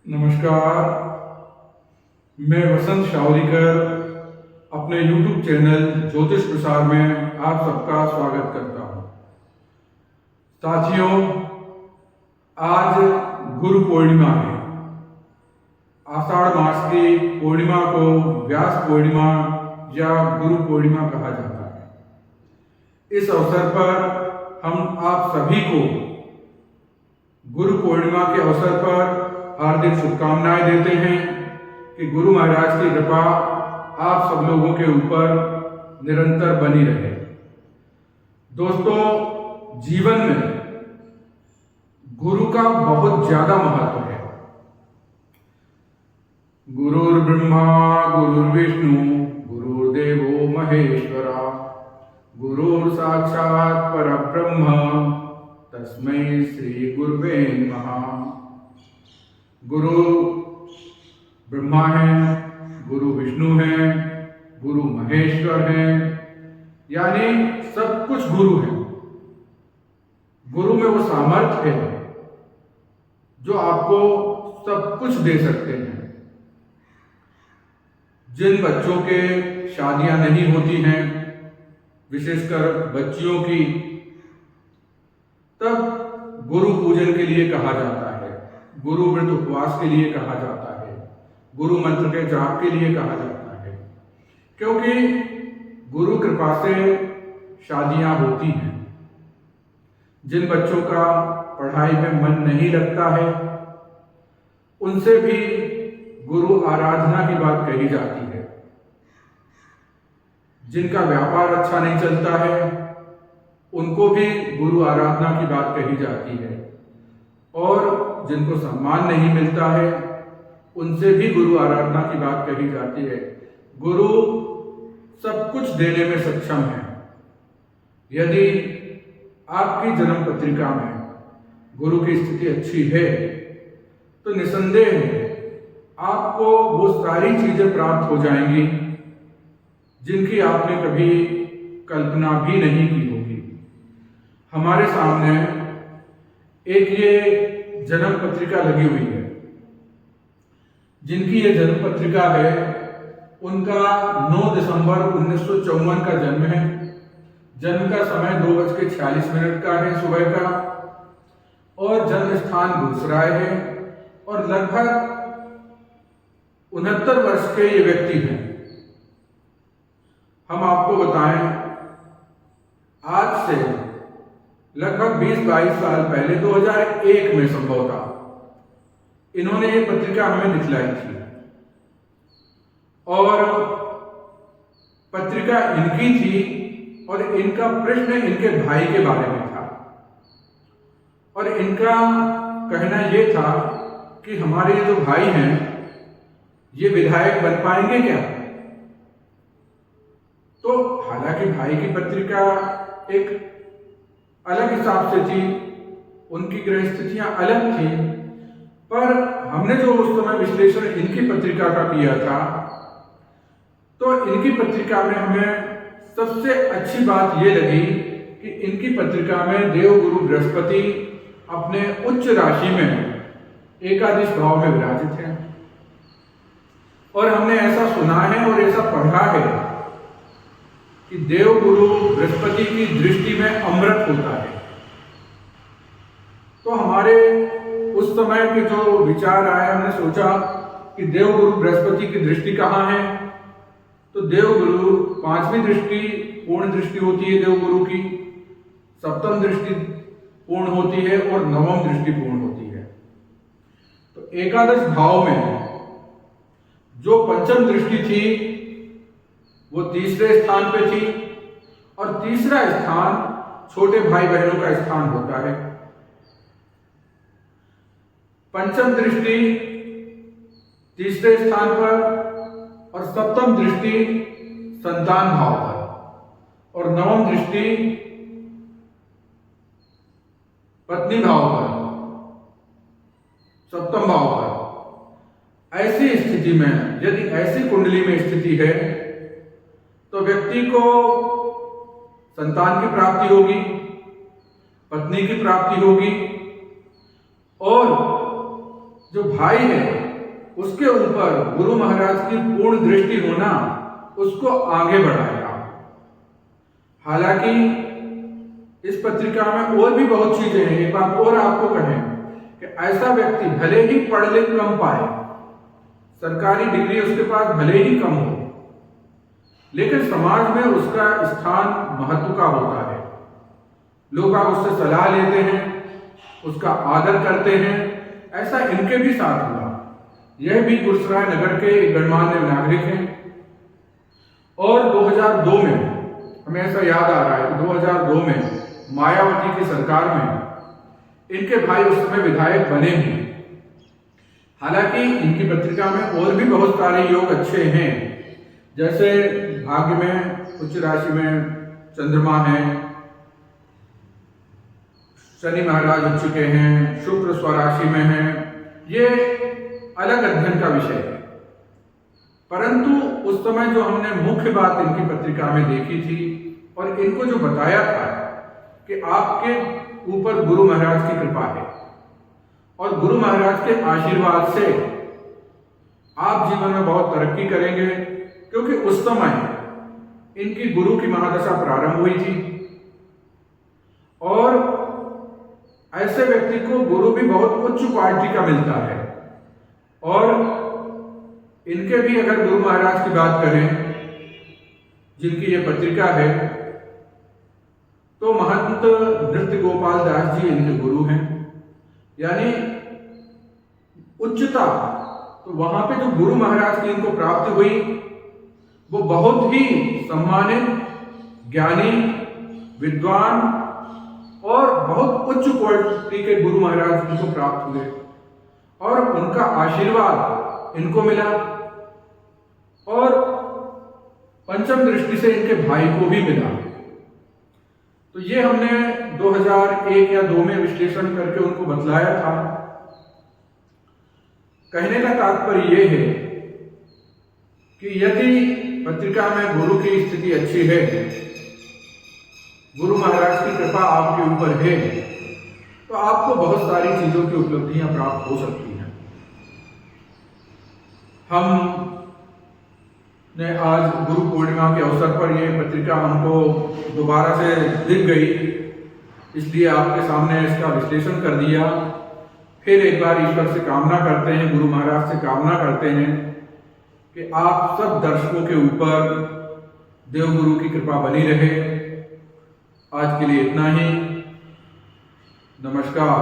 नमस्कार। मैं वसंत शावरीकर अपने YouTube चैनल ज्योतिष प्रसार में आप सबका स्वागत करता हूँ। साथियों, आज गुरु पूर्णिमा है। आषाढ़ मास की पूर्णिमा को व्यास पूर्णिमा या गुरु पूर्णिमा कहा जाता है। इस अवसर पर हम आप सभी को गुरु पूर्णिमा के अवसर पर हार्दिक शुभकामनाएं देते हैं कि गुरु महाराज की कृपा आप सब लोगों के ऊपर निरंतर बनी रहे। दोस्तों, जीवन में गुरु का बहुत ज्यादा महत्व है। गुरुर्ब्रह्मा गुरुर्विष्णु गुरुर्देवो महेश्वरा गुरुर् साक्षात् परब्रह्म तस्मै श्री गुरुवे नमः। गुरु ब्रह्मा है, गुरु विष्णु है, गुरु महेश्वर है, यानी सब कुछ गुरु है। गुरु में वो सामर्थ्य है जो आपको सब कुछ दे सकते हैं। जिन बच्चों के शादियां नहीं होती हैं, विशेषकर बच्चियों की, तब गुरु पूजन के लिए कहा जाता है, गुरु व्रत उपवास के लिए कहा जाता है, गुरु मंत्र के जाप के लिए कहा जाता है, क्योंकि गुरु कृपा से शादियां होती हैं। जिन बच्चों का पढ़ाई में मन नहीं लगता है, उनसे भी गुरु आराधना की बात कही जाती है। जिनका व्यापार अच्छा नहीं चलता है, उनको भी गुरु आराधना की बात कही जाती है। और जिनको सम्मान नहीं मिलता है, उनसे भी गुरु आराधना की बात कही जाती है। गुरु सब कुछ देने में सक्षम है। यदि आपकी जन्म पत्रिका में गुरु की स्थिति अच्छी है, तो निसंदेह आपको वो सारी चीजें प्राप्त हो जाएंगी जिनकी आपने कभी कल्पना भी नहीं की होगी। हमारे सामने एक ये जन्म पत्रिका लगी हुई है। जिनकी ये जन्म पत्रिका है, उनका 9 दिसंबर 1954 का जन्म है। जन्म का समय 2:46 का है सुबह का, और जन्म स्थान गुसराय है, और लगभग 69 वर्ष के ये व्यक्ति हैं। हम आपको बताएं, आज से लगभग 20-22 साल पहले 2001 में संभवतः इन्होंने ये पत्रिका हमें दिखलाई थी, और पत्रिका इनकी थी, और इनका प्रश्न इनके भाई के बारे में था। और इनका कहना यह था कि हमारे जो भाई हैं, ये विधायक बन पाएंगे क्या? तो हालांकि भाई की पत्रिका एक अलग हिसाब से थी, उनकी ग्रह स्थितियां अलग थी, पर हमने जो उस समय विश्लेषण इनकी पत्रिका का किया था, तो इनकी पत्रिका में हमें सबसे अच्छी बात यह लगी कि इनकी पत्रिका में देवगुरु बृहस्पति अपने उच्च राशि में एकादश भाव में विराजित है। और हमने ऐसा सुना है और ऐसा पढ़ा है कि देवगुरु बृहस्पति की दृष्टि में अमृत होता है। तो हमारे उस समय के जो विचार आए, हमने सोचा कि देवगुरु बृहस्पति की दृष्टि कहाँ है। तो देवगुरु 5वीं दृष्टि पूर्ण दृष्टि होती है देवगुरु की, 7वीं दृष्टि पूर्ण होती है, और 9वीं दृष्टि पूर्ण होती है। तो एकादश भाव में जो पंचम दृष्टि थी, वो तीसरे स्थान पे थी, और तीसरा स्थान छोटे भाई बहनों का स्थान होता है। पंचम दृष्टि तीसरे स्थान पर, और 7वीं दृष्टि संतान भाव पर, और 9वीं दृष्टि पत्नी भाव पर, 7वें भाव पर। ऐसी स्थिति में, यदि ऐसी कुंडली में स्थिति है, तो व्यक्ति को संतान की प्राप्ति होगी, पत्नी की प्राप्ति होगी, और जो भाई है उसके ऊपर गुरु महाराज की पूर्ण दृष्टि होना उसको आगे बढ़ाएगा। हालांकि इस पत्रिका में और भी बहुत चीजें हैं। एक बात और आपको कहें कि ऐसा व्यक्ति भले ही पढ़ लिख कम पाए, सरकारी डिग्री उसके पास भले ही कम हो, लेकिन समाज में उसका स्थान महत्व का होता है। लोग उससे सलाह लेते हैं, उसका आदर करते हैं। ऐसा इनके भी साथ हुआ। यह भी गुरसराय नगर के एक गणमान्य नागरिक हैं और 2002 में, हमें ऐसा याद आ रहा है कि 2002 में मायावती की सरकार में इनके भाई उस समय विधायक बने हैं। हालांकि इनकी पत्रिका में और भी बहुत सारे योग अच्छे हैं, जैसे भाग्य में उच्च राशि में चंद्रमा है, शनि महाराज उच्च के हैं, शुक्र स्वराशि में है। ये अलग अध्ययन का विषय है, परंतु उस समय जो हमने मुख्य बात इनकी पत्रिका में देखी थी और इनको जो बताया था कि आपके ऊपर गुरु महाराज की कृपा है और गुरु महाराज के आशीर्वाद से आप जीवन में बहुत तरक्की करेंगे, क्योंकि उस समय इनकी गुरु की महादशा प्रारंभ हुई थी और ऐसे व्यक्ति को गुरु भी बहुत उच्च क्वालिटी का मिलता है। और इनके भी अगर गुरु महाराज की बात करें, जिनकी ये पत्रिका है, तो महंत नृत्य गोपाल दास जी इनके गुरु हैं। यानी उच्चता, तो वहां पे जो गुरु महाराज की इनको प्राप्ति हुई वो बहुत ही सम्मानित, ज्ञानी, विद्वान और बहुत उच्च क्वालिटी के गुरु महाराज इनको प्राप्त हुए और उनका आशीर्वाद इनको मिला और पंचम दृष्टि से इनके भाई को भी मिला। तो ये हमने 2001 या 2 में विश्लेषण करके उनको बतलाया था। कहने का तात्पर्य ये है कि यदि पत्रिका में गुरु की स्थिति अच्छी है, गुरु महाराज की कृपा आपके ऊपर है, तो आपको बहुत सारी चीजों की उपलब्धियां प्राप्त हो सकती हैं। हम ने आज गुरु पूर्णिमा के अवसर पर यह पत्रिका हमको दोबारा से दिख गई, इसलिए आपके सामने इसका विश्लेषण कर दिया। फिर एक बार ईश्वर से कामना करते हैं, गुरु महाराज से कामना करते हैं कि आप सब दर्शकों के ऊपर देवगुरु की कृपा बनी रहे। आज के लिए इतना ही। नमस्कार।